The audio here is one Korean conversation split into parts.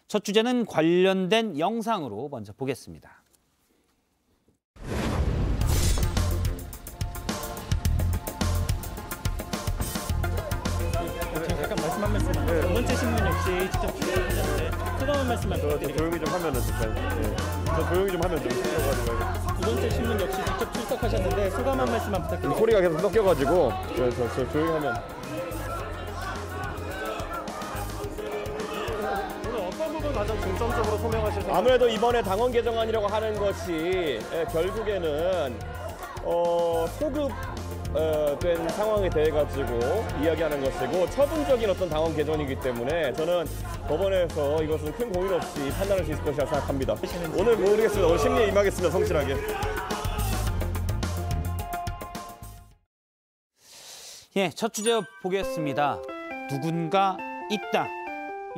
첫 주제는 관련된 영상으로 먼저 보겠습니다. 잠깐 말씀 한 말씀. 두 번째 신문 역시 직접 출석하셨는데 소감 한 말씀만 부탁드립니다. 조용히 좀 하면은 저 조용히 좀 하면 좀 섞여가지고. 두 번째 신문 역시 직접 출석하셨는데 소감 한 말씀만 부탁드립니다. 소리가 계속 섞여가지고 저 조용히 하면. 오늘 어떤 부분 가장 중점적으로 소명하실 생각? 아무래도 이번에 당원 개정안이라고 하는 것이 결국에는 소급 된 상황에 대해 가지고 이야기하는 것이고 처분적인 어떤 당원 개정이기 때문에 저는 법원에서 이것은 큰 고민 없이 판단할 수 있을 것이라 생각합니다. 오늘 모르겠습니다. 오늘 심리에 임하겠습니다. 성실하게. 예, 첫 주제 보겠습니다. 누군가 있다.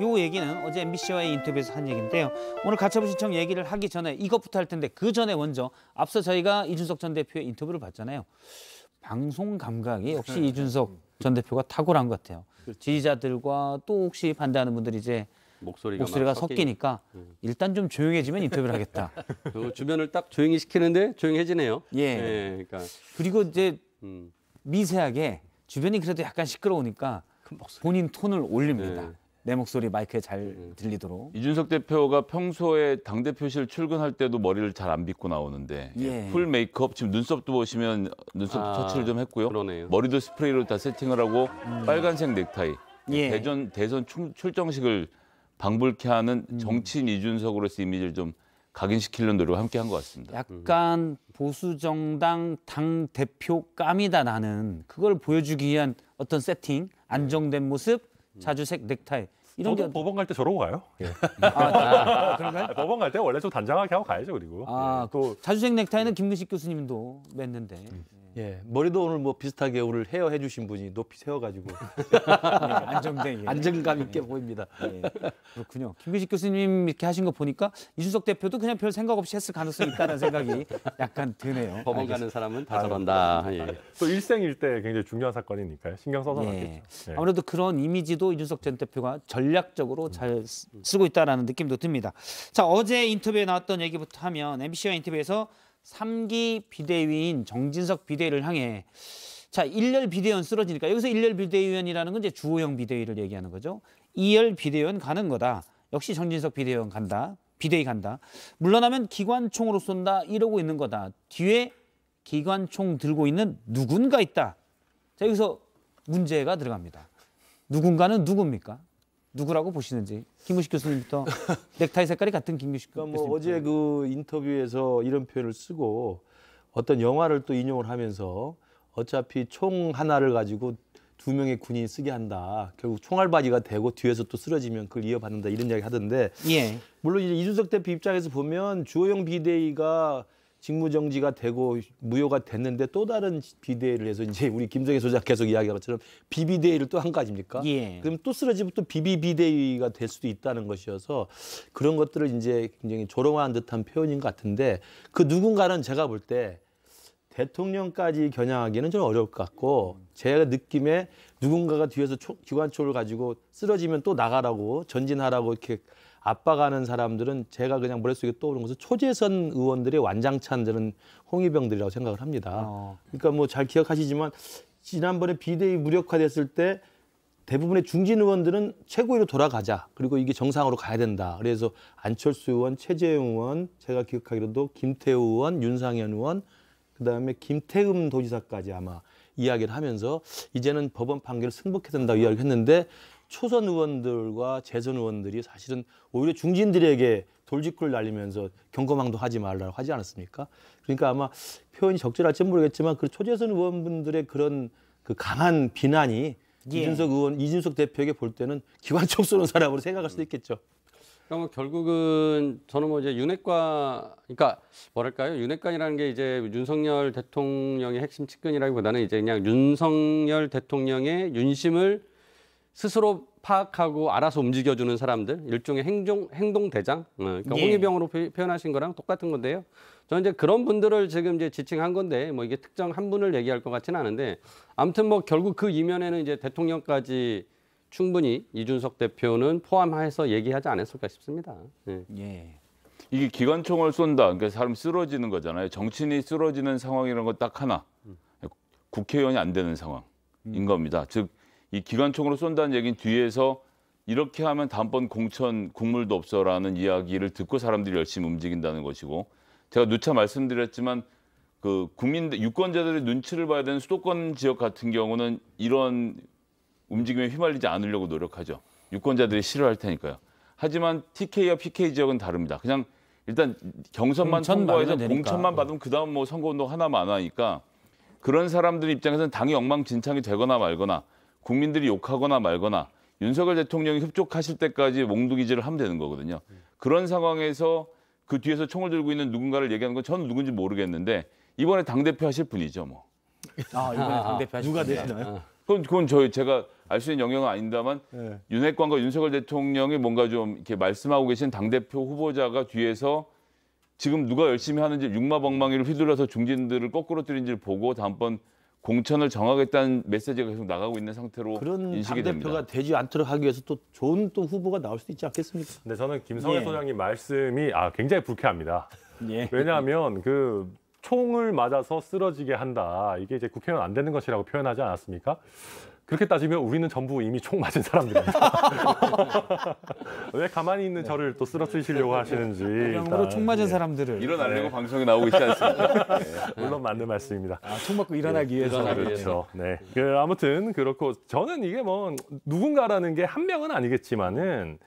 요 얘기는 어제 MBC와의 인터뷰에서 한 얘기인데요. 오늘 가처분 신청 얘기를 하기 전에 이것부터 할 텐데 그 전에 먼저 앞서 저희가 이준석 전 대표의 인터뷰를 봤잖아요. 방송 감각이 역시 이준석 전 대표가 탁월한 것 같아요. 지지자들과 또 혹시 반대하는 분들이 이제 목소리가 섞이니까 일단 좀 조용해지면 인터뷰를 하겠다. 주변을 딱 조용히 시키는데 조용해지네요. 예. 그러니까 그리고 이제 미세하게 주변이 그래도 약간 시끄러우니까 본인 톤을 올립니다. 네. 내 목소리 마이크에 잘 들리도록. 이준석 대표가 평소에 당대표실 출근할 때도 머리를 잘 안 빗고 나오는데 예. 풀 메이크업, 지금 눈썹도 보시면 눈썹 터치를 좀 했고요. 그러네요. 머리도 스프레이로 다 세팅을 하고 빨간색 넥타이. 예. 대선 출정식을 방불케 하는 정치인 이준석으로서 이미지를 좀 각인시키려는 노력을 함께 한 것 같습니다. 약간 보수정당 당대표감이다 나는. 그걸 보여주기 위한 어떤 세팅, 안정된 모습, 자주색 넥타이. 이런 저도 게 법원 갈 때 저러고 가요. 예. 그런가요? 법원 갈 때 원래 좀 단정하게 하고 가야죠. 그리고 또 자주색 넥타이는 김근식 교수님도 맸는데. 예, 머리도 오늘 뭐 비슷하게 오늘 헤어 해주신 분이 높이 세워가지고 안정된 안정감 있게 보입니다. 예, 그렇군요. 김근식 교수님 이렇게 하신 거 보니까 이준석 대표도 그냥 별 생각 없이 했을 가능성이 있다는 생각이 약간 드네요. 법원 가는 사람은 다 저런다. 예. 또 일생일대 굉장히 중요한 사건이니까요. 신경 써서 예. 맞겠죠. 예. 아무래도 그런 이미지도 이준석 전 대표가 전략적으로 잘 쓰고 있다는 느낌도 듭니다. 자, 어제 인터뷰에 나왔던 얘기부터 하면 MBC와 인터뷰에서 3기 비대위인 정진석 비대위를 향해 자, 1열 비대위원 쓰러지니까 여기서 1열 비대위원이라는 건 이제 주호영 비대위를 얘기하는 거죠. 2열 비대위원 가는 거다. 역시 정진석 비대위원 간다. 비대위 간다. 물러나면 기관총으로 쏜다. 이러고 있는 거다. 뒤에 기관총 들고 있는 누군가 있다. 자, 여기서 문제가 들어갑니다. 누군가는 누굽니까? 누구라고 보시는지. 김구식 교수님부터. 넥타이 색깔이 같은 김구식 그러니까 교수님. 뭐 어제 그 인터뷰에서 이런 표현을 쓰고 어떤 영화를 또 인용을 하면서 어차피 총 하나를 가지고 두 명의 군인이 쓰게 한다. 결국 총알바지가 되고 뒤에서 또 쓰러지면 그걸 이어받는다 이런 이야기 하던데. 예. 물론 이제 이준석 대표 입장에서 보면 주호영 비대위가 직무정지가 되고 무효가 됐는데 또 다른 비대위를 해서 이제 우리 김성애 소장 계속 이야기한 것처럼 비비대위를 또 한 거 아닙니까? 예. 그럼 또 쓰러지면 또 비비비대위가 될 수도 있다는 것이어서 그런 것들을 이제 굉장히 조롱한 듯한 표현인 것 같은데 그 누군가는 제가 볼 때 대통령까지 겨냥하기는 좀 어려울 것 같고 제가 느낌에 누군가가 뒤에서 기관총을 가지고 쓰러지면 또 나가라고 전진하라고 이렇게 압박하는 사람들은 제가 그냥 머릿속에 떠오르는 것은 초재선 의원들의 완장찬 저는 홍위병들이라고 생각을 합니다. 그러니까 뭐 잘 기억하시지만 지난번에 비대위 무력화됐을 때 대부분의 중진 의원들은 최고위로 돌아가자. 그리고 이게 정상으로 가야 된다. 그래서 안철수 의원, 최재형 의원, 제가 기억하기로도 김태우 의원, 윤상현 의원, 그다음에 김태흠 도지사까지 아마 이야기를 하면서 이제는 법원 판결을 승복해야 된다고 이야기를 했는데 초선 의원들과 재선 의원들이 사실은 오히려 중진들에게 돌직구를 날리면서 경거망도 하지 말라고 하지 않았습니까? 그러니까 아마 표현이 적절할지 모르겠지만 그 초재선 의원분들의 그런 그 강한 비난이 이준석 대표에게 볼 때는 기관총 쏘는 사람으로 생각할 수도 있겠죠. 그러면 결국은 저는 뭐 이제 윤핵관, 그러니까 뭐랄까요? 윤핵관이라는 게 이제 윤석열 대통령의 핵심 측근이라기보다는 이제 그냥 윤석열 대통령의 윤심을 스스로 파악하고 알아서 움직여주는 사람들, 일종의 행동대장, 그러니까 홍위병으로 표현하신 거랑 똑같은 건데요. 저는 이제 그런 분들을 지금 이제 지칭한 건데, 뭐 이게 특정 한 분을 얘기할 것 같지는 않은데, 아무튼 뭐 결국 그 이면에는 이제 대통령까지 충분히 이준석 대표는 포함해서 얘기하지 않았을까 싶습니다. 예. 예. 이게 기관총을 쏜다. 그러니까 사람 쓰러지는 거잖아요. 정치인이 쓰러지는 상황이라는 건 딱 하나. 국회의원이 안 되는 상황인 겁니다. 즉 이 기관총으로 쏜다는 얘기는 뒤에서 이렇게 하면 다음번 공천 국물도 없어라는 이야기를 듣고 사람들이 열심히 움직인다는 것이고, 제가 누차 말씀드렸지만 그 국민들 유권자들의 눈치를 봐야 되는 수도권 지역 같은 경우는 이런 움직임에 휘말리지 않으려고 노력하죠. 유권자들이 싫어할 테니까요. 하지만 TK와 PK 지역은 다릅니다. 그냥 일단 경선만 공천 통과해서 받으면 되니까. 공천만 받으면 그다음 뭐 선거운동 하나만 안 하니까 그런 사람들 입장에서는 당이 엉망진창이 되거나 말거나 국민들이 욕하거나 말거나 윤석열 대통령이 흡족하실 때까지 몽두기질을 하면 되는 거거든요. 그런 상황에서 그 뒤에서 총을 들고 있는 누군가를 얘기하는 건 저는 누군지 모르겠는데 이번에 당대표 하실 분이죠. 뭐. 아, 이번에 당대표 하실 누가 분이다. 되시나요? 그건 제가 알 수 있는 영역은 아닙니다만 네. 윤핵관과 윤석열 대통령이 뭔가 좀 이렇게 말씀하고 계신 당대표 후보자가 뒤에서 지금 누가 열심히 하는지 육마벙망이를 휘둘러서 중진들을 거꾸로 때린지를 보고 다음번 공천을 정하겠다는 메시지가 계속 나가고 있는 상태로 그런 인식이 당대표가 됩니다. 되지 않도록 하기 위해서 또 좋은 또 후보가 나올 수도 있지 않겠습니까? 근데 저는 김성애 예. 소장님 말씀이 굉장히 불쾌합니다. 예. 왜냐하면 그 총을 맞아서 쓰러지게 한다. 이게 이제 국회의원 안 되는 것이라고 표현하지 않았습니까? 그렇게 따지면 우리는 전부 이미 총 맞은 사람들입니다. 왜 가만히 있는 저를 또 쓰러뜨리시려고 하시는지 병으로 총 맞은 예, 사람들을 일어나려고 방송에 나오고 있지 않습니까? 물론 맞는 말씀입니다. 총 맞고 일어나기 위해서. 그렇죠. 네. 아무튼 그렇고 저는 이게 뭐 누군가라는 게 한 명은 아니겠지만은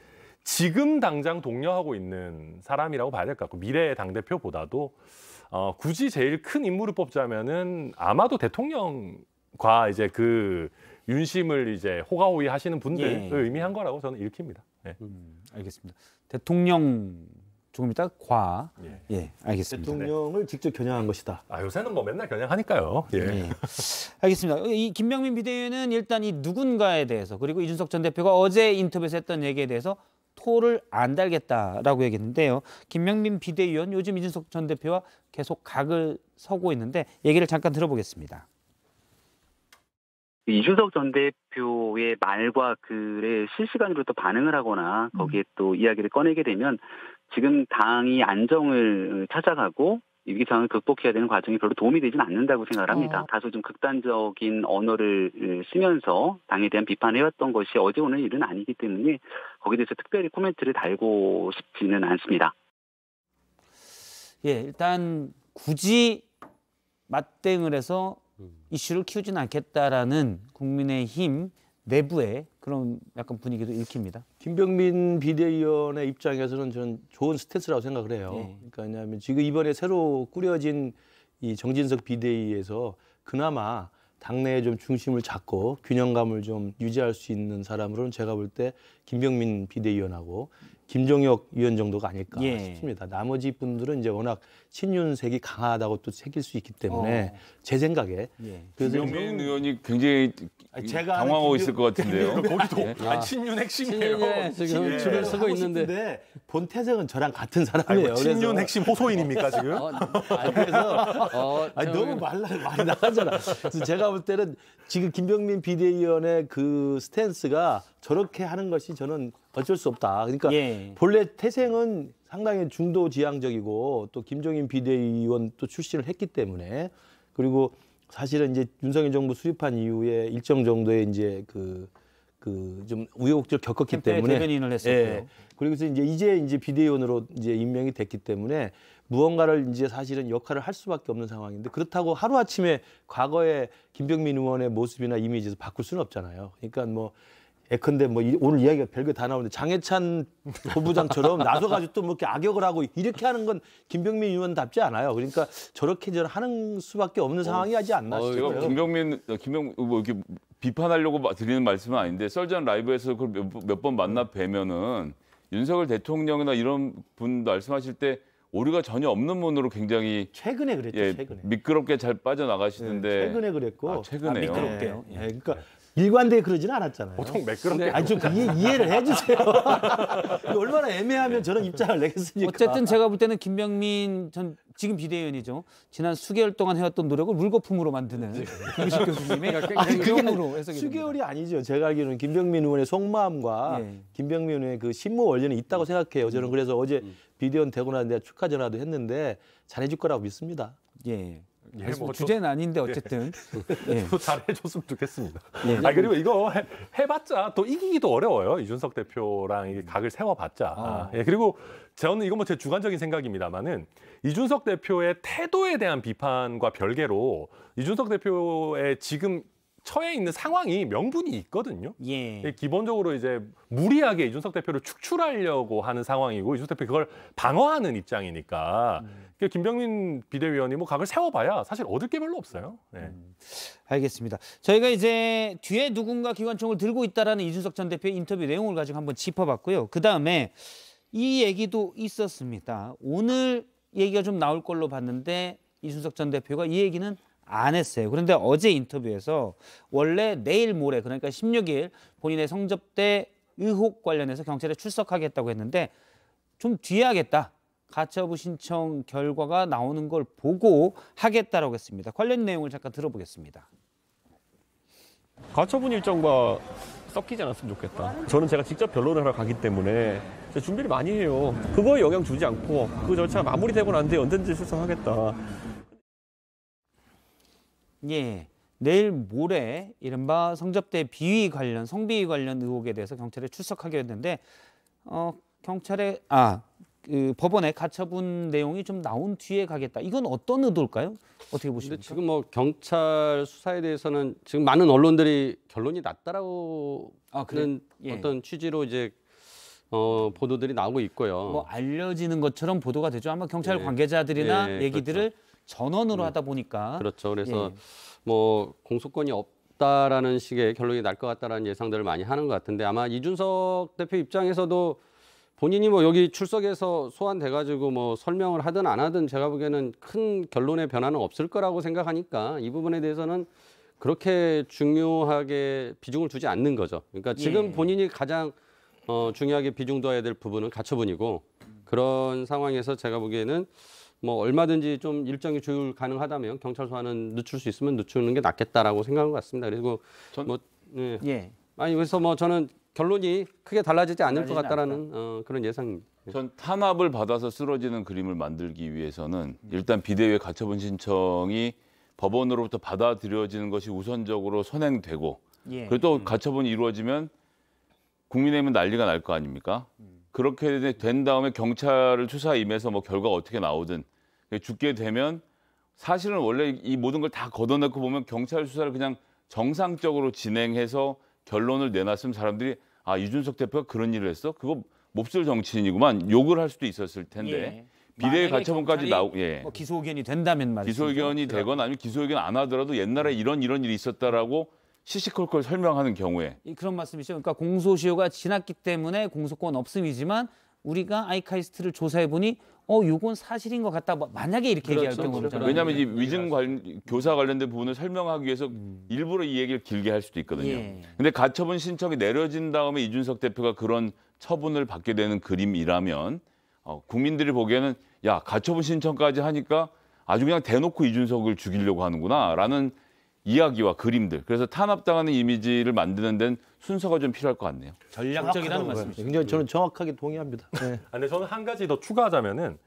지금 당장 독려하고 있는 사람이라고 봐야 될 것 같고 미래의 당대표보다도 굳이 제일 큰 인물을 뽑자면은 아마도 대통령과 이제 그 윤심을 이제 호가호위 하시는 분들을 예. 의미한 거라고 저는 읽힙니다. 네. 알겠습니다. 대통령 조금 이따 과. 예. 예, 알겠습니다. 대통령을 직접 겨냥한 것이다. 요새는 뭐 맨날 겨냥하니까요. 예. 예. 알겠습니다. 이 김병민 비대위원은 일단 이 누군가에 대해서 그리고 이준석 전 대표가 어제 인터뷰에서 했던 얘기에 대해서 토를 안 달겠다라고 얘기했는데요. 김병민 비대위원 요즘 이준석 전 대표와 계속 각을 서고 있는데 얘기를 잠깐 들어보겠습니다. 이준석 전 대표의 말과 글에 실시간으로 또 반응을 하거나 거기에 또 이야기를 꺼내게 되면 지금 당이 안정을 찾아가고 위기 상황을 극복해야 되는 과정이 별로 도움이 되지는 않는다고 생각을 합니다. 다소 좀 극단적인 언어를 쓰면서 당에 대한 비판해왔던 것이 어제 오늘 일은 아니기 때문에 거기에 대해서 특별히 코멘트를 달고 싶지는 않습니다. 예, 일단 굳이 맞대응을 해서 이슈를 키우지는 않겠다라는 국민의힘 내부의 그런 약간 분위기도 읽힙니다. 김병민 비대위원의 입장에서는 저는 좋은 스탠스라고 생각을 해요. 네. 그러니까 왜냐하면 지금 이번에 새로 꾸려진 이 정진석 비대위에서 그나마 당내에 좀 중심을 잡고 균형감을 좀 유지할 수 있는 사람으로는 제가 볼 때 김병민 비대위원하고 김종혁 위원 정도가 아닐까 예. 싶습니다. 나머지 분들은 이제 워낙 친윤색이 강하다고 또 새길 수 있기 때문에 제 생각에 예. 그래서 김병민 의원이 굉장히 제가 당황하고 아는 있을 것 같은데요. 거기도 친윤 핵심이에요. 친윤에 지금 줄을 서고 있는데 본 태생은 저랑 같은 아니, 사람이에요. 뭐 친윤 그래서 핵심 호소인입니까 지금? 그래서 너무 많이 나가잖아. 그래서 제가 볼 때는 지금 김병민 비대위원의 그 스탠스가 저렇게 하는 것이 저는 어쩔 수 없다. 그러니까 예. 본래 태생은 상당히 중도 지향적이고 또 김종인 비대위원 또 출신을 했기 때문에 그리고 사실은 이제 윤석열 정부 수립한 이후에 일정 정도의 이제 그 좀 우여곡절 겪었기 때문에 대변인을 했었고요. 예. 그리고서 이제 비대위원으로 이제 임명이 됐기 때문에 무언가를 이제 사실은 역할을 할 수밖에 없는 상황인데 그렇다고 하루 아침에 과거의 김병민 의원의 모습이나 이미지에서 바꿀 수는 없잖아요. 그러니까 뭐 예컨대 뭐 오늘 이야기가 별거 다 나오는데 장해찬 본부장처럼 나서가지고 또 뭐 이렇게 악역을 하고 이렇게 하는 건 김병민 의원답지 않아요. 그러니까 저렇게 하는 수밖에 없는 상황이 하지 않나 제가 싶어요. 김병민 뭐 이렇게 비판하려고 드리는 말씀은 아닌데 썰전 라이브에서 그걸 몇 번 만나 뵈면은 윤석열 대통령이나 이런 분 말씀하실 때 오류가 전혀 없는 분으로 굉장히 최근에 그랬죠. 예, 최근에. 미끄럽게 잘 빠져나가시는데 최근에 그랬고 최근에요. 미끄럽게요. 예, 그러니까 일관되게 그러지는 않았잖아요. 보통 매끄럽게. 아니 좀 이해를 해주세요. 이게 얼마나 애매하면 저런 입장을 내겠습니까? 어쨌든 제가 볼 때는 김병민 전 지금 비대위원이죠. 지난 수개월 동안 해왔던 노력을 물거품으로 만드는 김규식 교수님의 경우로 해석이 수개월이 아니죠. 제가 알기로는 김병민 의원의 속마음과 예. 김병민 의원의 그 심무 원리는 있다고 생각해요. 저는 그래서 어제 비대위원 되고 나서 내가 축하 전화도 했는데 잘해줄 거라고 믿습니다. 예. 예, 뭐 주제는 아닌데 어쨌든 예. 또 잘해줬으면 좋겠습니다. 예. 아 그리고 이거 해봤자 또 이기기도 어려워요. 이준석 대표랑 이게 각을 세워봤자. 예, 그리고 저는 이건 뭐 제 주관적인 생각입니다만은 이준석 대표의 태도에 대한 비판과 별개로 이준석 대표의 지금 처해 있는 상황이 명분이 있거든요. 예. 기본적으로 이제 무리하게 이준석 대표를 축출하려고 하는 상황이고 이준석 대표 그걸 방어하는 입장이니까 김병민 비대위원이 뭐 각을 세워봐야 사실 얻을 게 별로 없어요. 네. 알겠습니다. 저희가 이제 뒤에 누군가 기관총을 들고 있다라는 이준석 전 대표의 인터뷰 내용을 가지고 한번 짚어봤고요. 그 다음에 이 얘기도 있었습니다. 오늘 얘기가 좀 나올 걸로 봤는데 이준석 전 대표가 이 얘기는 안 했어요. 그런데 어제 인터뷰에서 원래 내일 모레 그러니까 16일 본인의 성접대 의혹 관련해서 경찰에 출석하겠다고 했는데 좀 뒤에 하겠다. 가처분 신청 결과가 나오는 걸 보고 하겠다라고 했습니다. 관련 내용을 잠깐 들어보겠습니다. 가처분 일정과 섞이지 않았으면 좋겠다. 저는 제가 직접 변론을 하러 가기 때문에 준비를 많이 해요. 그거에 영향 주지 않고 그 절차가 마무리되고 난 뒤에 언제든지 출석하겠다. 예, 내일 모레 이른바 성접대 비위 관련 성비위 관련 의혹에 대해서 경찰에 출석하게 했는데 경찰에 그 법원에 가처분 내용이 좀 나온 뒤에 가겠다. 이건 어떤 의도일까요? 어떻게 보십니까? 지금 뭐 경찰 수사에 대해서는 지금 많은 언론들이 결론이 났다라고 하는 예. 어떤 취지로 이제 보도들이 나오고 있고요. 뭐 알려지는 것처럼 보도가 되죠. 아마 경찰 예. 관계자들이나 예, 얘기들을 전원으로 하다 보니까 그렇죠. 그래서 예. 뭐 공소권이 없다라는 식의 결론이 날 것 같다라는 예상들을 많이 하는 것 같은데 아마 이준석 대표 입장에서도 본인이 뭐 여기 출석해서 소환돼가지고 뭐 설명을 하든 안 하든 제가 보기에는 큰 결론의 변화는 없을 거라고 생각하니까 이 부분에 대해서는 그렇게 중요하게 비중을 두지 않는 거죠. 그러니까 지금 예. 본인이 가장 중요하게 비중 둬야 될 부분은 가처분이고 그런 상황에서 제가 보기에는 뭐 얼마든지 좀 일정이 조율 가능하다면 경찰 소환은 늦출 수 있으면 늦추는 게 낫겠다라고 생각한 것 같습니다. 그리고 예. 아니 그래서 뭐 저는 결론이 크게 달라지지 않을 것 달라지진 같다라는 그런 예상입니다. 전 탄압을 받아서 쓰러지는 그림을 만들기 위해서는 일단 비대위의 가처분 신청이 법원으로부터 받아들여지는 것이 우선적으로 선행되고 예. 그리고 또 가처분이 이루어지면 국민의힘은 난리가 날 거 아닙니까? 그렇게 된 다음에 경찰을 수사에 임해서 뭐 결과가 어떻게 나오든 죽게 되면 사실은 원래 이 모든 걸 다 걷어내고 보면 경찰 수사를 그냥 정상적으로 진행해서 결론을 내놨으면 사람들이 이준석 대표가 그런 일을 했어? 그거 몹쓸 정치인이구만 욕을 할 수도 있었을 텐데 예. 비대위 만약에 가처분까지 경찰이 뭐 기소 의견이 된다면 말이죠. 기소 의견이 되거나 아니면 기소 의견 안 하더라도 옛날에 이런 일이 있었다라고 시시콜콜 설명하는 경우에 그런 말씀이죠. 그러니까 공소시효가 지났기 때문에 공소권 없음이지만 우리가 아이카이스트를 조사해 보니 요건 사실인 것 같다. 만약에 이렇게 얘기할 경우는 왜냐하면 이 교사 관련된 부분을 설명하기 위해서 일부러 이 얘기를 길게 할 수도 있거든요. 예. 근데 가처분 신청이 내려진 다음에 이준석 대표가 그런 처분을 받게 되는 그림이라면 국민들이 보기에는 야 가처분 신청까지 하니까 아주 그냥 대놓고 이준석을 죽이려고 하는구나라는 이야기와 그림들. 그래서 탄압당하는 이미지를 만드는 데는 순서가 좀 필요할 것 같네요. 전략적이라는 말씀이죠. 굉장히 저는 정확하게 동의합니다. 네. 근데 저는 한 가지 더 추가하자면은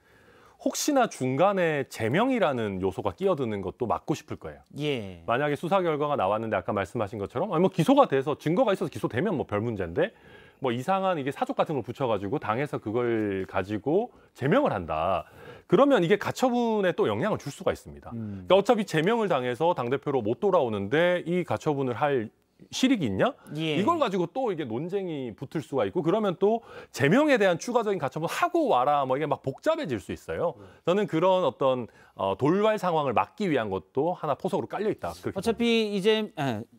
혹시나 중간에 제명이라는 요소가 끼어드는 것도 막고 싶을 거예요. 예. 만약에 수사 결과가 나왔는데 아까 말씀하신 것처럼 뭐 기소가 돼서 증거가 있어서 기소되면 뭐 별 문제인데 뭐 이상한 이게 사족 같은 걸 붙여가지고 당에서 그걸 가지고 제명을 한다. 그러면 이게 가처분에 또 영향을 줄 수가 있습니다. 그러니까 어차피 제명을 당해서 당대표로 못 돌아오는데 이 가처분을 할 실익이 있냐? 예. 이걸 가지고 또 이게 논쟁이 붙을 수가 있고 그러면 또 제명에 대한 추가적인 가처분 하고 와라 뭐 이게 막 복잡해질 수 있어요. 저는 그런 어떤 돌발 상황을 막기 위한 것도 하나 포석으로 깔려 있다. 어차피 이제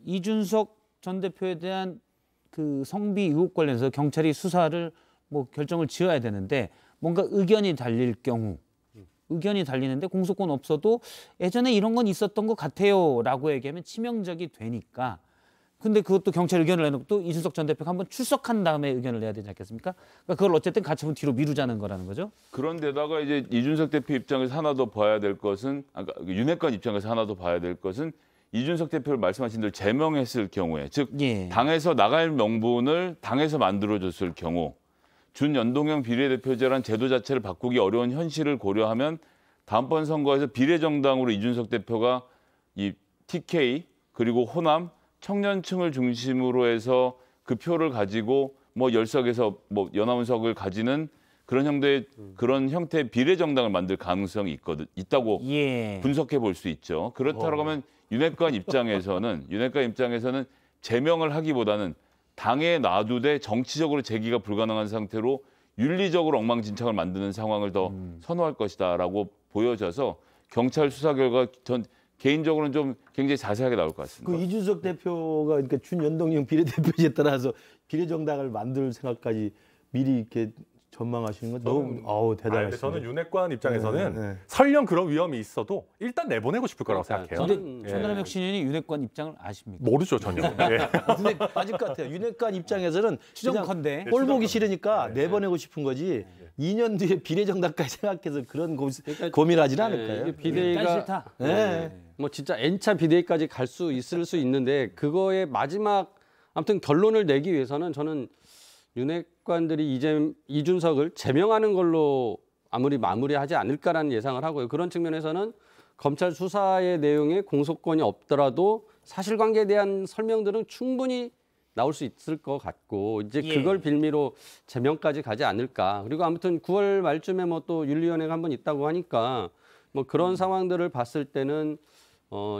이준석 전 대표에 대한 그 성비 의혹 관련해서 경찰이 수사를 뭐 결정을 지어야 되는데 뭔가 의견이 달릴 경우 의견이 달리는데 공소권 없어도 예전에 이런 건 있었던 것 같아요라고 얘기하면 치명적이 되니까 근데 그것도 경찰 의견을 내놓고 또 이준석 전 대표가 한번 출석한 다음에 의견을 내야 되지 않겠습니까? 그러니까 그걸 어쨌든 가처분 뒤로 미루자는 거라는 거죠. 그런데다가 이제 이준석 대표 입장에서 하나 더 봐야 될 것은, 아까 윤핵관 입장에서 하나 더 봐야 될 것은 이준석 대표를 말씀하신 대로 제명했을 경우에, 즉 예. 당에서 나갈 명분을 당에서 만들어줬을 경우, 준연동형 비례대표제란 제도 자체를 바꾸기 어려운 현실을 고려하면 다음번 선거에서 비례정당으로 이준석 대표가 이 TK 그리고 호남 청년층을 중심으로 해서 그 표를 가지고 뭐 10석에서 뭐 연합원석을 가지는 그런 형태의 비례정당을 만들 가능성이 있다고 예. 분석해 볼 수 있죠. 그렇다고 하면 윤핵관 입장에서는 제명을 하기보다는 당에 놔두되 정치적으로 제기가 불가능한 상태로 윤리적으로 엉망진창을 만드는 상황을 더 선호할 것이다라고 보여져서 경찰 수사 결과 전 개인적으로는 좀 굉장히 자세하게 나올 것 같습니다. 그 이준석 대표가 그러니까 준연동형 비례대표제에 따라서 비례정당을 만들 생각까지 미리 이렇게 전망하시는 건 너무 대단하시네요. 저는 윤핵관 입장에서는 네. 설령 그런 위험이 있어도 일단 내보내고 싶을 거라고 생각해요. 근데 천하람 혁신위원이 윤핵관 입장을 아십니까? 모르죠 전혀. 예. 근데 맞을 것 같아요. 윤핵관 입장에서는 추정컨대. 꼴 보기 싫으니까 내보내고 싶은 거지. 2년 뒤에 비례정당까지 생각해서 그런 고민하지는 않을까요? 이게 비대위가 싫다. 네. 뭐 진짜 N차 비대위까지 갈 수 있을 수 있는데 그거의 마지막 아무튼 결론을 내기 위해서는 저는 윤핵관들이 이제 이준석을 제명하는 걸로 마무리하지 않을까라는 예상을 하고요. 그런 측면에서는 검찰 수사의 내용에 공소권이 없더라도 사실관계에 대한 설명들은 충분히 나올 수 있을 것 같고 이제 예. 그걸 빌미로 제명까지 가지 않을까. 그리고 아무튼 9월 말쯤에 뭐 또 윤리위원회가 한번 있다고 하니까 뭐 그런 상황들을 봤을 때는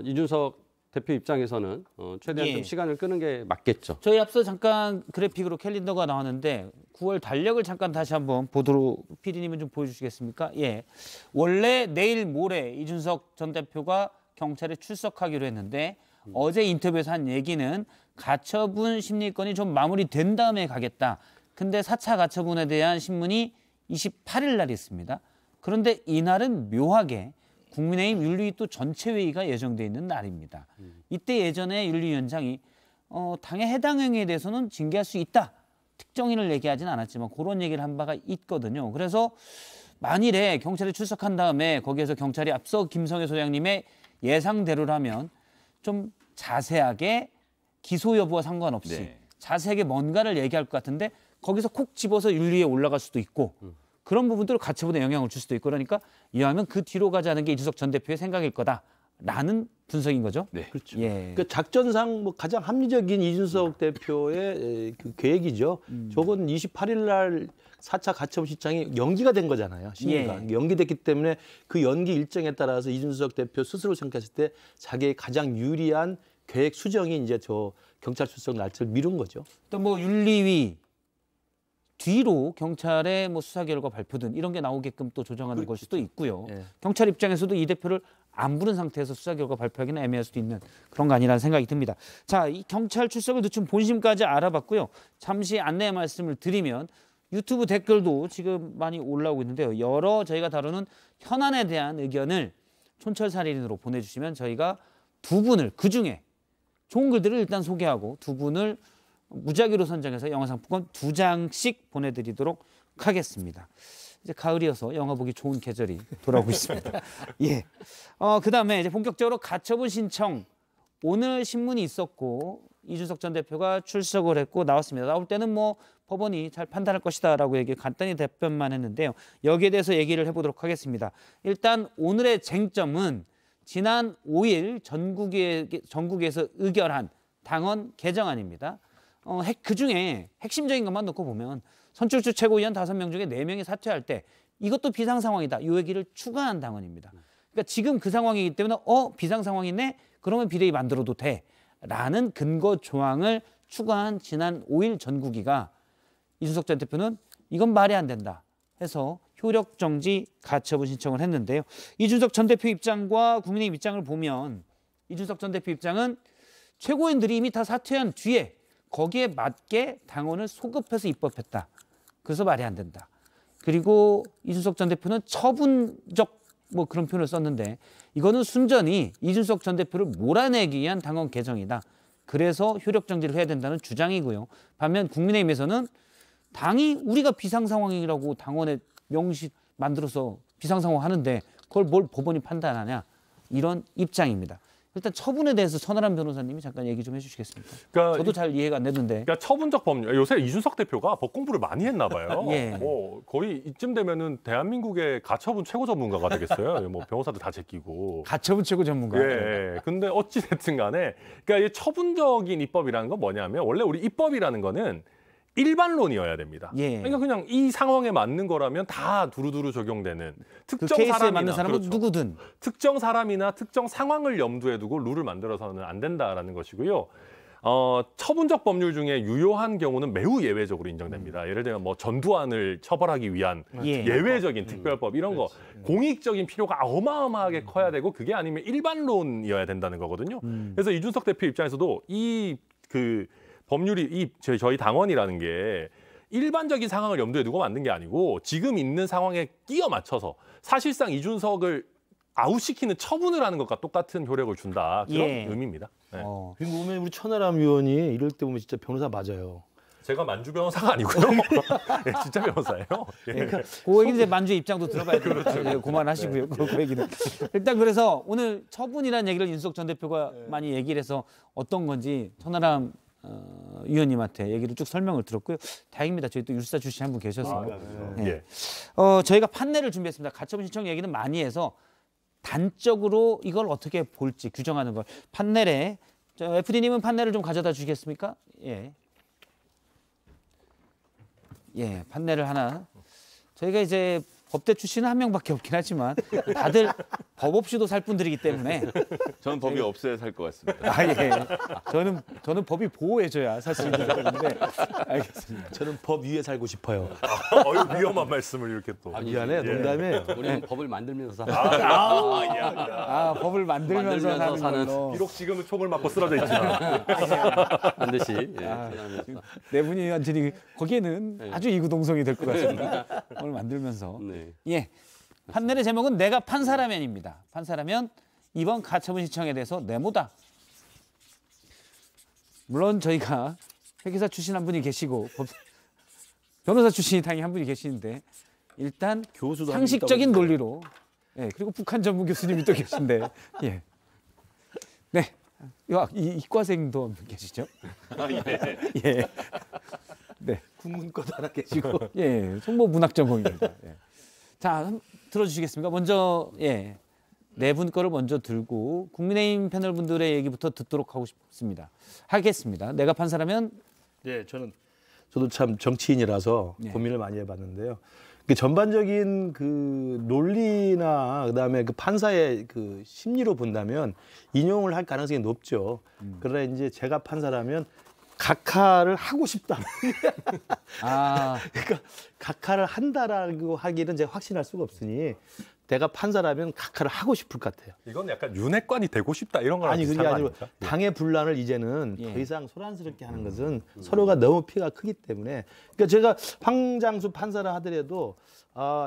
이준석 대표 입장에서는 최대한 예. 좀 시간을 끄는 게 맞겠죠. 저희 앞서 잠깐 그래픽으로 캘린더가 나왔는데 9월 달력을 잠깐 다시 한번 보도록 PD님은 좀 보여주시겠습니까? 예, 원래 내일 모레 이준석 전 대표가 경찰에 출석하기로 했는데 어제 인터뷰에서 한 얘기는 가처분 심리권이 좀 마무리된 다음에 가겠다. 근데 4차 가처분에 대한 신문이 28일 날 있습니다. 그런데 이날은 묘하게 국민의힘 윤리위 또 전체 회의가 예정돼 있는 날입니다. 이때 예전에 윤리위원장이 당의 해당 행위에 대해서는 징계할 수 있다. 특정인을 얘기하진 않았지만 그런 얘기를 한 바가 있거든요. 그래서 만일에 경찰에 출석한 다음에 거기에서 경찰이 앞서 김성애 소장님의 예상대로라면 좀 자세하게 기소 여부와 상관없이 네. 자세하게 뭔가를 얘기할 것 같은데 거기서 콕 집어서 윤리위에 올라갈 수도 있고 그런 부분들을 가처분에 영향을 줄 수도 있고 그러니까 이왕이면 그 뒤로 가자는 게 이준석 전 대표의 생각일 거다라는 분석인 거죠. 네. 그렇죠. 예. 그 작전상 뭐 가장 합리적인 이준석 대표의 그 계획이죠. 저건 28일 날 4차 가처분 신청이 연기가 된 거잖아요. 심의가. 예. 연기됐기 때문에 그 연기 일정에 따라서 이준석 대표 스스로 생각했을 때 자기의 가장 유리한 계획 수정이 이제 저 경찰 출석 날짜를 미룬 거죠. 또 뭐 윤리위 뒤로 경찰의 뭐 수사 결과 발표든 이런 게 나오게끔 또 조정하는 걸 수도 있고요. 예. 경찰 입장에서도 이 대표를 안 부른 상태에서 수사 결과 발표하기는 애매할 수도 있는 그런 거 아니라는 생각이 듭니다. 자, 이 경찰 출석을 늦춘 본심까지 알아봤고요. 잠시 안내 말씀을 드리면 유튜브 댓글도 지금 많이 올라오고 있는데요. 여러 저희가 다루는 현안에 대한 의견을 촌철살인으로 보내주시면 저희가 두 분을 그중에 좋은 글들을 일단 소개하고 두 분을 무작위로 선정해서 영화 상품권 2장씩 보내드리도록 하겠습니다. 이제 가을이어서 영화 보기 좋은 계절이 돌아오고 있습니다. 예. 그다음에 이제 본격적으로 가처분 신청 오늘 신문이 있었고 이준석 전 대표가 출석을 했고 나왔습니다. 나올 때는 뭐 법원이 잘 판단할 것이다라고 얘기 간단히 답변만 했는데요. 여기에 대해서 얘기를 해보도록 하겠습니다. 일단 오늘의 쟁점은 지난 5일 전국에서 의결한 당헌 개정안입니다. 그중에 핵심적인 것만 놓고 보면 선출주 최고위원 5명 중에 4명이 사퇴할 때 이것도 비상 상황이다. 이 얘기를 추가한 당헌입니다. 그러니까 지금 그 상황이기 때문에 비상 상황이네. 그러면 비대위 만들어도 돼. 라는 근거 조항을 추가한 지난 5일 전국위가 이준석 전 대표는 이건 말이 안 된다 해서 효력정지 가처분 신청을 했는데요. 이준석 전 대표 입장과 국민의힘 입장을 보면 이준석 전 대표 입장은 최고위원들이 이미 다 사퇴한 뒤에 거기에 맞게 당원을 소급해서 입법했다. 그래서 말이 안 된다. 그리고 이준석 전 대표는 처분적 뭐 그런 표현을 썼는데 이거는 순전히 이준석 전 대표를 몰아내기 위한 당원 개정이다. 그래서 효력 정지를 해야 된다는 주장이고요. 반면 국민의힘에서는 당이 우리가 비상 상황이라고 당원에 명시 만들어서 비상 상황 하는데 그걸 뭘 법원이 판단하냐 이런 입장입니다. 일단 처분에 대해서 천하람 변호사님이 잠깐 얘기 좀 해주시겠습니까? 그러니까 저도 잘 이해가 안 됐는데. 그러니까 처분적 법률 요새 이준석 대표가 법 공부를 많이 했나 봐요. 예. 뭐 거의 이쯤 되면은 대한민국의 가처분 최고 전문가가 되겠어요. 뭐 변호사도 다 제끼고. 가처분 최고 전문가. 예. 근데 어찌 됐든 간에 그러니까 이 처분적인 입법이라는 건 뭐냐면 원래 우리 입법이라는 거는 일반론이어야 됩니다. 예. 그러니까 그냥 이 상황에 맞는 거라면 다 두루두루 적용되는 그 특정 케이스에 사람이나 맞는 사람은 그렇죠. 누구든. 특정 사람이나 특정 상황을 염두에 두고 룰을 만들어서는 안 된다라는 것이고요. 처분적 법률 중에 유효한 경우는 매우 예외적으로 인정됩니다. 예를 들면 뭐 전두환을 처벌하기 위한 예. 예외적인 특별법 이런 거 공익적인 필요가 어마어마하게 커야 되고 그게 아니면 일반론이어야 된다는 거거든요. 그래서 이준석 대표 입장에서도 이 그 법률이 저희 당원이라는 게 일반적인 상황을 염두에 두고 만든 게 아니고 지금 있는 상황에 끼어 맞춰서 사실상 이준석을 아웃시키는 처분을 하는 것과 똑같은 효력을 준다. 그런 예. 의미입니다. 네. 그리고 보면 우리 천하람 의원이 이럴 때 보면 진짜 변호사 맞아요. 제가 만주 변호사가 아니고요. 네, 진짜 변호사예요. 예. 그러니까 그 얘기는 이제 만주의 입장도 들어봐야 되니까 그만하시고요. 그 얘기는. 일단 그래서 오늘 처분이라는 얘기를 윤석 전 대표가 많이 얘기를 해서 어떤 건지 천하람 위원님한테 얘기를 쭉 설명을 들었고요. 다행입니다. 저희 또 율사 출신 한 분 계셔서. 예. 저희가 판례를 준비했습니다. 가처분 신청 얘기는 많이 해서 단적으로 이걸 어떻게 볼지 규정하는 걸 판례에 FD님은 판례를 좀 가져다 주시겠습니까? 예. 예, 판례를 하나. 저희가 이제 법대 출신은 한 명밖에 없긴 하지만 다들 법 없이도 살 분들이기 때문에 저는 법이 없어야 살 것 같습니다. 아 예. 저는 법이 보호해줘야 살 수 있는 사람인데 알겠습니다. 저는 법 위에 살고 싶어요. 위험한 말씀을 이렇게 또. 미안해, 농담이에요. 우리는 법을 만들면서 법을 만들면서 사는 걸로. 비록 지금은 총을 맞고 쓰러져 있지만. 반드시 진행하면서. 네 분이 완전히 거기에는 아주 이구동성이 될 것 같습니다. 오늘 만들면서. 네. 예. 판례의 제목은 내가 판사라면입니다. 판사라면 이번 가처분 신청에 대해서 네모다. 물론 저희가 회계사 출신 한 분이 계시고 변호사 출신이 당연히 한 분이 계시는데 일단 교수도 상식적인 논리로 예, 그리고 북한 전문 교수님이 또 계신데 예. 네. 이과생도 한 분 계시죠? 예. 네. 국문과도 하나 계시고. 예, 송보 문학 전공입니다. 예. 자, 들어주시겠습니까? 먼저 네 분 거를 먼저 들고 국민의힘 패널 분들의 얘기부터 듣도록 하고 싶습니다. 하겠습니다. 내가 판사라면 네, 저도 참 정치인이라서 예. 고민을 많이 해봤는데요. 그 전반적인 그 논리나 그다음에 그 판사의 그 심리로 본다면 인용을 할 가능성이 높죠. 그러나 이제 제가 판사라면 각하를 하고 싶다. 그러니까 각하를 한다라고 하기는 제가 확신할 수가 없으니 내가 판사라면 각하를 하고 싶을 것 같아요. 이건 약간 윤핵관이 되고 싶다 이런 거랑 아니 그게 비슷한 거 아니고 아닙니까? 당의 분란을 이제는 예. 더 이상 소란스럽게 하는 것은 서로가 너무 피가 크기 때문에 그러니까 제가 황장수 판사라 하더라도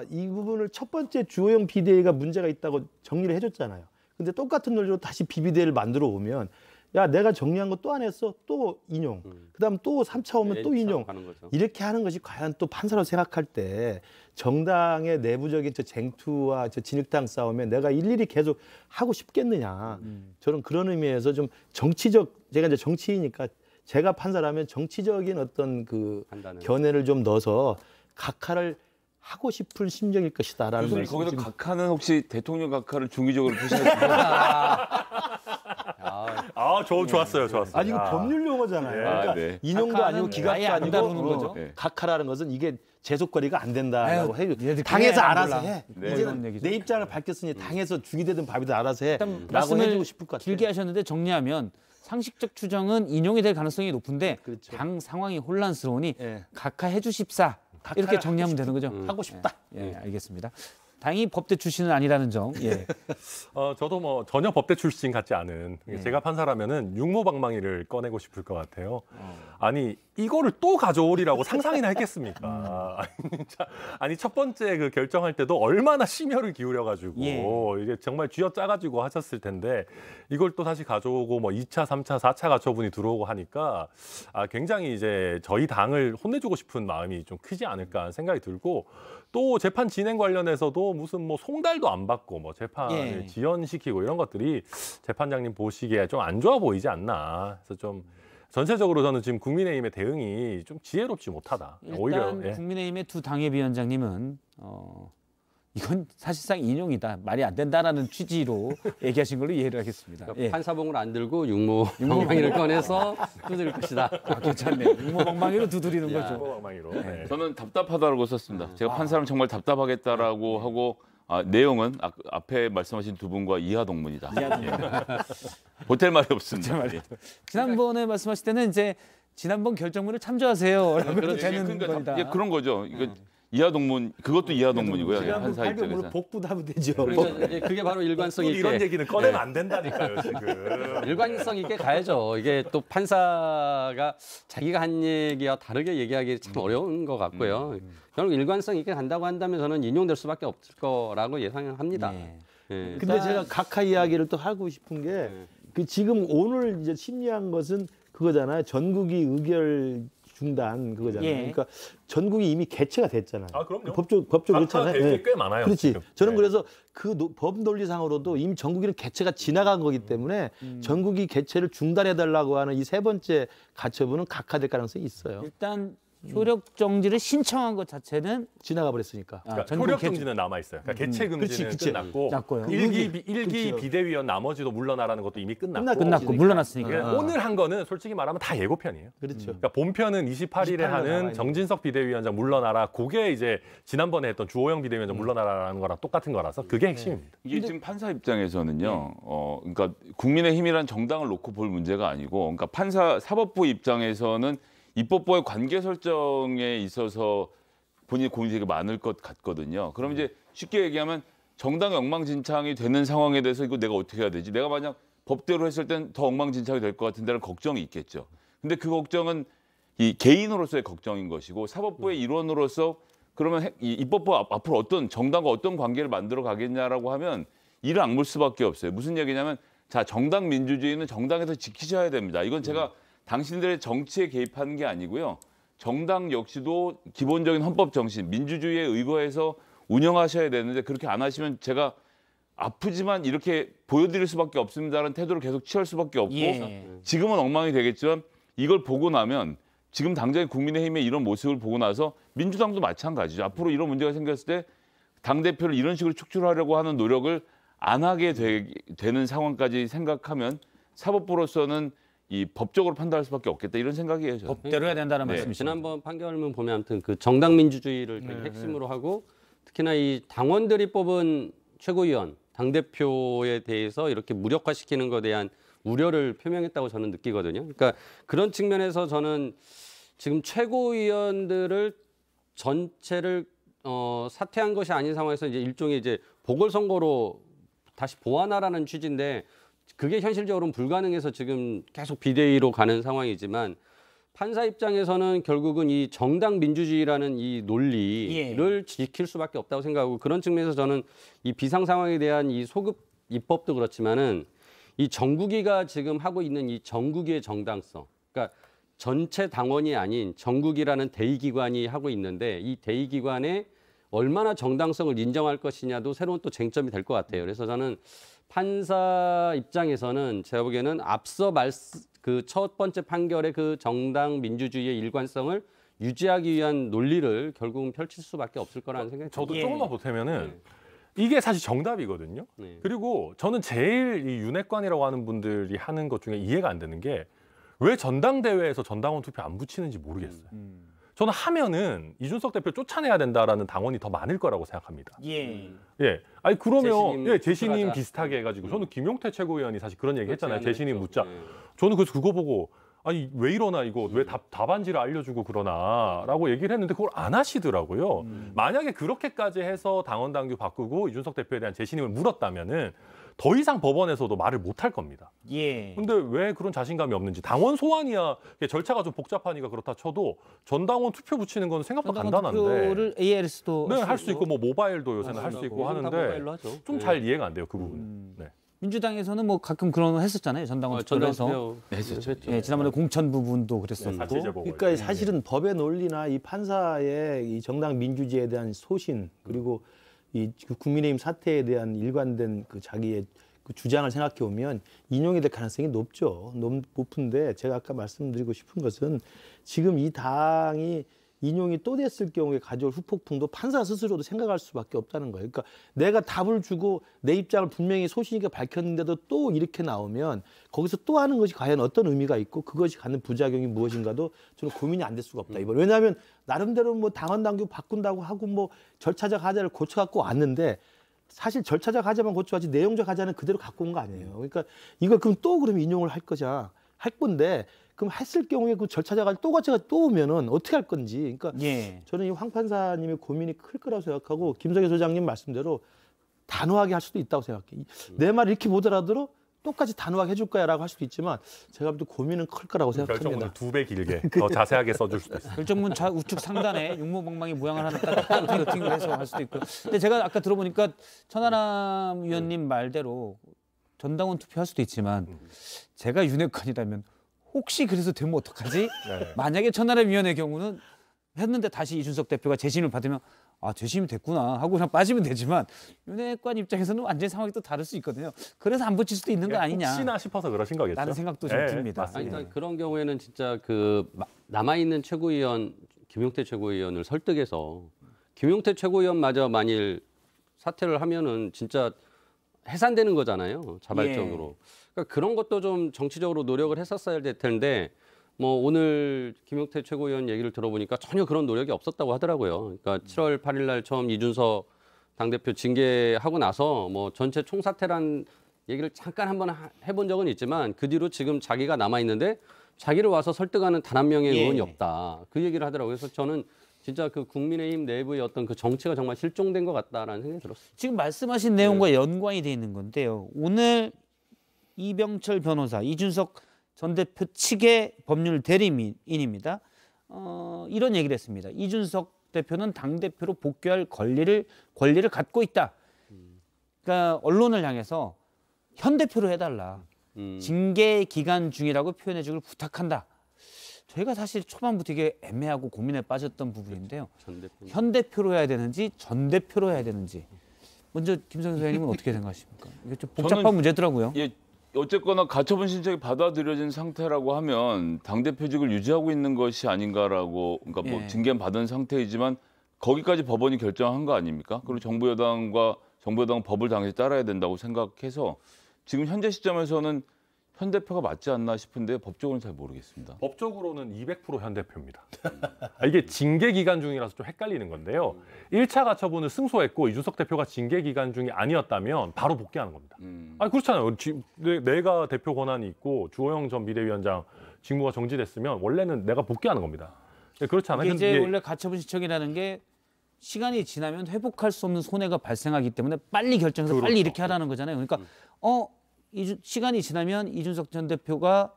이 부분을 첫 번째 주호영 비대위가 문제가 있다고 정리를 해줬잖아요. 근데 똑같은 논리로 다시 비비대위를 만들어 오면 야 내가 정리한 거 또 안 했어 또 인용 그다음 또 3차 오면 또 인용 이렇게 하는 것이 과연 또 판사로 생각할 때 정당의 내부적인 저 쟁투와 저 진흙탕 싸움에 내가 일일이 계속 하고 싶겠느냐 저는 그런 의미에서 좀 정치적 제가 이제 정치이니까 제가 판사라면 정치적인 어떤 그 견해를 좀 넣어서 각하를 하고 싶은 심정일 것이다라는 교수님 말씀. 거기서 각하는 혹시 대통령 각하를 중의적으로 표시하십니까? 좋았어요. 아니 이거 법률 용어잖아요. 그러니까 네. 인용도 아니고 아예 안 기각도 다루는 아니고 거죠. 네. 각하라는 것은 이게 제속거리가 안 된다라고 아유, 해요. 얘들 당에서 그냥 알아서 몰라. 해. 네. 이제는 이런 얘기죠. 내 입장을 밝혔으니 당에서 죽이 되든 밥이 되든 알아서 해. 일단 라고 말씀을 해주고 싶을 것 같아요. 길게 하셨는데 정리하면 상식적 추정은 인용이 될 가능성이 높은데 그렇죠. 당 상황이 혼란스러우니 예. 각하해 주십사 이렇게 정리하면 되는 거죠. 하고 싶다. 예, 알겠습니다. 다행히 법대 출신은 아니라는 점. 예. 저도 뭐 전혀 법대 출신 같지 않은 제가 판사라면은 육모방망이를 꺼내고 싶을 것 같아요. 아니 이거를 또 가져오리라고 상상이나 했겠습니까? 아니 첫 번째 그 결정할 때도 얼마나 심혈을 기울여가지고 이게 정말 쥐어짜가지고 하셨을 텐데 이걸 또 다시 가져오고 뭐 2차, 3차, 4차 가처분이 들어오고 하니까 굉장히 이제 저희 당을 혼내주고 싶은 마음이 좀 크지 않을까 생각이 들고 또 재판 진행 관련해서도 무슨 뭐 송달도 안 받고 뭐 재판을 지연시키고 이런 것들이 재판장님 보시기에 좀 안 좋아 보이지 않나. 그래서 좀 전체적으로 저는 지금 국민의힘의 대응이 좀 지혜롭지 못하다. 일단 오히려 국민의힘의 두 당협위원장님은 이건 사실상 인용이다. 말이 안 된다라는 취지로 얘기하신 걸로 이해를 하겠습니다. 그러니까 예. 판사봉을 안 들고 육모방망이를 꺼내서 두드릴 것이다. 괜찮네요. 육모방망이로 두드리는 거죠. 육모방망이로. 네. 저는 답답하다라고 썼습니다. 제가 판사람 정말 답답하겠다라고 하고 내용은 앞에 말씀하신 두 분과 이하 동문이다. 보탤 말이 없습니다. 예. 지난번에 말씀하실 때는 이제 지난번 결정문을 참조하세요라고 해도 되는 그러니까 거다. 그런 거죠. 이거 이하 동문 그것도 이하 동문이고요. 지난번 판사 발표문을 입장에서. 복부도 하면 되죠. 그러니까 이제 그게 바로 일관성 있게 이런 얘기는 꺼내면 안 된다니까요 지금. 일관성 있게 가야죠. 이게 또 판사가 자기가 한 얘기와 다르게 얘기하기 참 어려운 것 같고요. 저는 일관성 있게 간다고 한다면 저는 인용될 수밖에 없을 거라고 예상합니다. 네. 예. 근데 제가 각하 이야기를 또 하고 싶은 게 그 지금 오늘 이제 심리한 것은 그거잖아요. 전국이 의결 중단 그거잖아요. 예. 그러니까 전국이 이미 개최가 됐잖아요. 그럼요. 법적으로 그렇잖아요. 될 게 꽤 많아요. 그렇지. 지금. 저는 네. 그래서 그 법 논리상으로도 이미 전국이는 개최가 지나간 거기 때문에 전국이 개최를 중단해달라고 하는 이 세 번째 가처분은 각하될 가능성이 있어요. 일단 효력 정지를 신청한 것 자체는 지나가 버렸으니까. 그러니까 전국 효력 개최- 정지는 남아 있어요. 그러니까 개최 금지는 그치. 끝났고 났고요. 일기 그렇죠. 비대위원 나머지도 물러나라는 것도 이미 끝났고. 끝났고 물러났으니까. 오늘 한 거는 솔직히 말하면 다 예고편이에요. 그렇죠. 그러니까 본편은 28일에 28일 에 하는 나와있는 정진석 비대위원장 물러나라. 그게 이제 지난번에 했던 주호영 비대위원장 물러나라라는 거랑 똑같은 거라서 그게 핵심입니다. 이게 지금 판사 입장에서는요. 그러니까 국민의힘이란 정당을 놓고 볼 문제가 아니고, 그러니까 판사 사법부 입장에서는 입법부의 관계 설정에 있어서 본인의 고민이 되게 많을 것 같거든요. 그럼 이제 쉽게 얘기하면 정당 엉망진창이 되는 상황에 대해서 이거 내가 어떻게 해야 되지? 내가 만약 법대로 했을 땐 더 엉망진창이 될 것 같은데라는 걱정이 있겠죠. 근데 그 걱정은 이 개인으로서의 걱정인 것이고 사법부의 일원으로서 그러면 이 입법부 앞으로 어떤 정당과 어떤 관계를 만들어 가겠냐라고 하면 이를 악물 수밖에 없어요. 무슨 얘기냐면 자, 정당 민주주의는 정당에서 지키셔야 됩니다. 이건 제가 당신들의 정치에 개입하는 게 아니고요. 정당 역시도 기본적인 헌법 정신, 민주주의에 의거해서 운영하셔야 되는데 그렇게 안 하시면 제가 아프지만 이렇게 보여드릴 수밖에 없습니다라는 태도를 계속 취할 수밖에 없고 지금은 엉망이 되겠지만 이걸 보고 나면 지금 당장 국민의힘의 이런 모습을 보고 나서 민주당도 마찬가지죠. 앞으로 이런 문제가 생겼을 때 당대표를 이런 식으로 축출하려고 하는 노력을 안 하게 되는 상황까지 생각하면 사법부로서는 이 법적으로 판단할 수밖에 없겠다 이런 생각이에요. 저는. 법대로 해야 된다는 네. 말씀이시죠. 지난번 판결문 보면 아무튼 그 정당 민주주의를 되게 핵심으로 하고 특히나 이 당원들이 뽑은 최고위원, 당대표에 대해서 이렇게 무력화시키는 것에 대한 우려를 표명했다고 저는 느끼거든요. 그러니까 그런 측면에서 저는 지금 최고위원들을 전체를 사퇴한 것이 아닌 상황에서 이제 일종의 이제 보궐선거로 다시 보완하라는 취지인데 그게 현실적으로는 불가능해서 지금 계속 비대위로 가는 상황이지만 판사 입장에서는 결국은 이 정당 민주주의라는 이 논리를 지킬 수밖에 없다고 생각하고 그런 측면에서 저는 이 비상 상황에 대한 이 소급 입법도 그렇지만은 이 정국이가 지금 하고 있는 이 정국의 정당성, 그러니까 전체 당원이 아닌 정국이라는 대의기관이 하고 있는데 이 대의기관에 얼마나 정당성을 인정할 것이냐도 새로운 또 쟁점이 될 것 같아요. 그래서 저는 판사 입장에서는 제가 보기에는 앞서 그 첫 번째 판결의 그 정당 민주주의의 일관성을 유지하기 위한 논리를 결국은 펼칠 수밖에 없을 거라는 생각이 저도 예. 조금만 보태면은 이게 사실 정답이거든요. 네. 그리고 저는 제일 이 윤핵관이라고 하는 분들이 하는 것 중에 이해가 안 되는 게 왜 전당대회에서 전당원 투표 안 붙이는지 모르겠어요. 저는 하면은 이준석 대표 쫓아내야 된다라는 당원이 더 많을 거라고 생각합니다. 예. 예. 아니 그러면 재신임 재신임 묻자가. 비슷하게 해가지고 저는 김용태 최고위원이 사실 그런 얘기 했잖아요. 그렇지, 재신임 안 묻자. 했죠. 네. 저는 그래서 그거 보고 아니 왜 이러나 이거 왜 답안지를 알려주고 그러나라고 얘기를 했는데 그걸 안 하시더라고요. 만약에 그렇게까지 해서 당원 당규 바꾸고 이준석 대표에 대한 재신임을 물었다면은 더 이상 법원에서도 말을 못 할 겁니다. 예. 근데 왜 그런 자신감이 없는지 당원 소환이야 절차가 좀 복잡하니까 그렇다 쳐도 전당원 투표 붙이는 건 생각보다 간단한데 투표를 ALS도 네, 할 수 있고 뭐 모바일도 요새는 할 수 있고 하는데 좀 잘 이해가 안 돼요 그 부분은. 네. 민주당에서는 뭐 가끔 그런 거 했었잖아요. 전당원 투표를 해서. 했었죠. 예, 지난번에 공천 부분도 그랬었고. 그러니까 사실은 법의 논리나 이 판사의 이 정당 민주주의에 대한 소신 그리고 이 국민의힘 사태에 대한 일관된 그 자기의 그 주장을 생각해 보면 인용이 될 가능성이 높죠. 높은데 제가 아까 말씀드리고 싶은 것은 지금 이 당이 인용이 또 됐을 경우에 가져올 후폭풍도 판사 스스로도 생각할 수밖에 없다는 거예요. 그러니까 내가 답을 주고 내 입장을 분명히 소신 있게 밝혔는데도 또 이렇게 나오면 거기서 또 하는 것이 과연 어떤 의미가 있고 그것이 갖는 부작용이 무엇인가도 저는 고민이 안 될 수가 없다. 이번 왜냐하면 나름대로 뭐 당원 당규 바꾼다고 하고 뭐 절차적 하자를 고쳐갖고 왔는데 사실 절차적 하자만 고쳐야지 내용적 하자는 그대로 갖고 온 거 아니에요. 그러니까 이걸 그럼 또 그럼 인용을 할 건데. 그럼 했을 경우에 그 절차자가 또 같이 또 오면은 어떻게 할 건지. 그러니까 예. 저는 이 황 판사님의 고민이 클 거라고 생각하고 김성애 소장님 말씀대로 단호하게 할 수도 있다고 생각해요. 내 말을 이렇게 보더라도 똑같이 단호하게 해줄 거야라고 할 수도 있지만 제가 볼 때 고민은 클 거라고 생각합니다. 결정문을 2배 길게 더 자세하게 써줄 수도 있어요. 결정문 우측 상단에 육모방망이 모양을 하나 딱 어팅을 해서 할 수도 있고. 근데 제가 아까 들어보니까 천하람 위원님 말대로 전당원 투표할 수도 있지만 제가 윤핵관이라면 혹시 그래서 되면 어떡하지? 네. 만약에 천하람 위원의 경우는 했는데 다시 이준석 대표가 재신임을 받으면 아 재신임이 됐구나 하고 그냥 빠지면 되지만 윤핵관 입장에서는 완전히 상황이 또 다를 수 있거든요. 그래서 안 붙일 수도 있는 거 아니냐. 혹시나 싶어서 그러신 거겠죠. 라는 생각도 좀 듭니다. 맞습니다. 아니, 그러니까 그런 경우에는 진짜 그 남아 있는 최고위원 김용태 최고위원을 설득해서 김용태 최고위원마저 만일 사퇴를 하면은 진짜 해산되는 거잖아요. 자발적으로. 그러니까 그런 것도 좀 정치적으로 노력을 했었어야 될 텐데 뭐 오늘 김용태 최고위원 얘기를 들어보니까 전혀 그런 노력이 없었다고 하더라고요. 그러니까 7월 8일 날 처음 이준석 당대표 징계하고 나서 뭐 전체 총사퇴란 얘기를 잠깐 한번 해본 적은 있지만 그 뒤로 지금 자기가 남아있는데 자기를 와서 설득하는 단 한 명의 의원이 없다. 그 얘기를 하더라고요. 그래서 저는 진짜 그 국민의힘 내부의 어떤 그 정치가 정말 실종된 것 같다라는 생각이 들었어요. 지금 말씀하신 내용과 연관이 돼 있는 건데요. 오늘 이병철 변호사, 이준석 전 대표 측의 법률 대리인입니다. 이런 얘기를 했습니다. 이준석 대표는 당대표로 복귀할 권리를 갖고 있다. 그러니까 언론을 향해서 현 대표로 해달라. 징계 기간 중이라고 표현해주길 부탁한다. 저희가 사실 초반부터 이게 애매하고 고민에 빠졌던 부분인데요. 현 대표로 해야 되는지 전 대표로 해야 되는지. 먼저 김성현 소장님은 어떻게 생각하십니까? 이게 좀 복잡한 문제더라고요. 예, 어쨌거나 가처분 신청이 받아들여진 상태라고 하면 당대표직을 유지하고 있는 것이 아닌가라고, 그러니까 뭐 징계는 받은 상태이지만 거기까지 법원이 결정한 거 아닙니까? 그리고 정부 여당은 법을 당연히 따라야 된다고 생각해서 지금 현재 시점에서는 현 대표가 맞지 않나 싶은데 법적으로는 잘 모르겠습니다. 법적으로는 200% 현 대표입니다. 이게 징계 기간 중이라서 좀 헷갈리는 건데요. 1차 가처분을 승소했고 이준석 대표가 징계 기간 중이 아니었다면 바로 복귀하는 겁니다. 아니 그렇잖아요. 내가 대표 권한이 있고 주호영 전 비대위원장 직무가 정지됐으면 원래는 내가 복귀하는 겁니다. 그렇지 않아요? 이제 원래 가처분 신청이라는 게 시간이 지나면 회복할 수 없는 손해가 발생하기 때문에 빨리 결정해서 그렇죠. 빨리 이렇게 하라는 거잖아요. 그러니까 시간이 지나면 이준석 전 대표가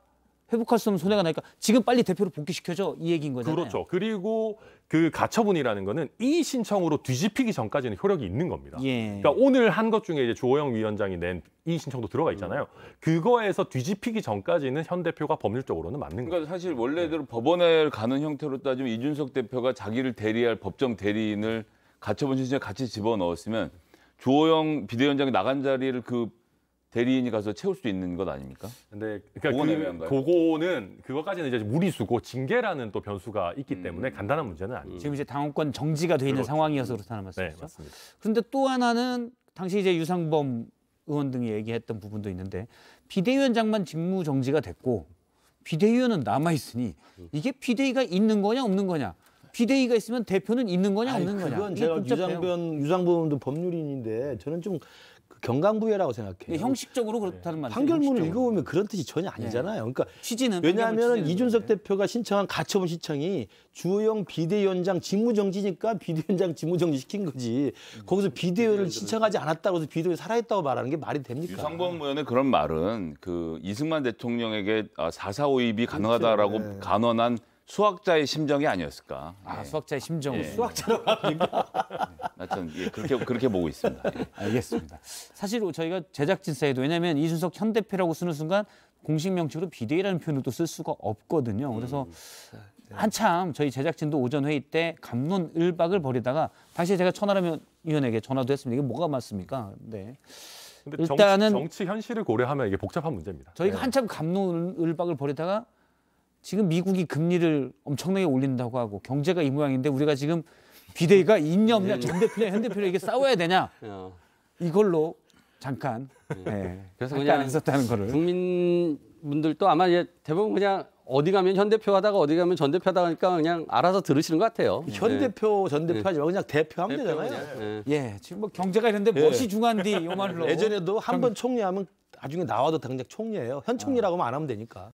회복할 수 없는 손해가 나니까 지금 빨리 대표로 복귀시켜줘 이 얘기인 거잖아요. 그렇죠. 그리고 그 가처분이라는 거는 이의 신청으로 뒤집히기 전까지는 효력이 있는 겁니다. 예. 그러니까 오늘 한 것 중에 이제 주호영 위원장이 낸 이의 신청도 들어가 있잖아요. 그거에서 뒤집히기 전까지는 현 대표가 법률적으로는 맞는 거예요. 그러니까 사실 원래대로 법원에 가는 형태로 따지면 이준석 대표가 자기를 대리할 법정 대리인을 가처분 신청에 같이 집어넣었으면 주호영 비대위원장이 나간 자리를 그 대리인이 가서 채울 수 있는 것 아닙니까? 근데 그러니까 그거까지는 이제 무리수고 징계라는 또 변수가 있기 때문에 간단한 문제는 아니죠. 지금 이제 당원권 정지가 돼 있는 그렇죠. 상황이어서 그렇다는 말씀이죠. 네, 맞습니다. 그런데 또 하나는 당시 이제 유상범 의원 등이 얘기했던 부분도 있는데 비대위원장만 직무 정지가 됐고 비대위원은 남아 있으니 이게 비대위가 있는 거냐 없는 거냐? 비대위가 있으면 대표는 있는 거냐 없는 거냐? 그건 이게 제가 복잡해요. 유상범도 법률인인데 저는 좀 경강부회라고 생각해요. 근데 형식적으로 그렇다는 말이죠. 판결문을 형식적으로. 읽어보면 그런 뜻이 전혀 아니잖아요. 그러니까 취지는 왜냐하면 판결문 이준석 취지는 대표가 신청한 가처분 신청이 주호영 비대위원장 직무정지니까 비대위원장 직무정지 시킨 거지. 거기서 비대위원을 신청하지 않았다고 해서 비대위 살아있다고 말하는 게 말이 됩니까? 유상범 의원의 그런 말은 그 이승만 대통령에게 4.4 오입이 가능하다라고 간언한 수학자의 심정이 아니었을까. 아, 수학자의 심정으로. 수학자라고 합니까? 하여튼 그렇게 보고 있습니다. 예. 알겠습니다. 사실 저희가 제작진 사이도 왜냐하면 이준석 현 대표라고 쓰는 순간 공식 명칭으로 비대위라는 표현을 또 쓸 수가 없거든요. 그래서 한참 저희 제작진도 오전 회의 때 갑론을박을 벌이다가 당시에 제가 천하람 위원에게 전화도 했습니다. 이게 뭐가 맞습니까? 네. 근데 일단은 정치 현실을 고려하면 이게 복잡한 문제입니다. 저희가 한참 갑론을박을 벌이다가 지금 미국이 금리를 엄청나게 올린다고 하고 경제가 이 모양인데 우리가 지금 비대위가 있냐 없냐 전 대표냐 현 대표냐 이게 싸워야 되냐 이걸로 잠깐 그래서 잠깐 그냥 있었다는 거를 국민분들도 아마 이제 대부분 그냥 어디 가면 현 대표 하다가 어디 가면 전 대표 하다가 하니까 그냥 알아서 들으시는 것 같아요. 현 대표, 전 대표 하지 말고 그냥 대표 하면 되잖아요. 그냥, 예 지금 뭐 경제가 이런데 멋이 중한디 이 말로 예전에도 한 번 총리하면 나중에 나와도 당장 총리예요. 현 총리라고 하면 안 하면 되니까.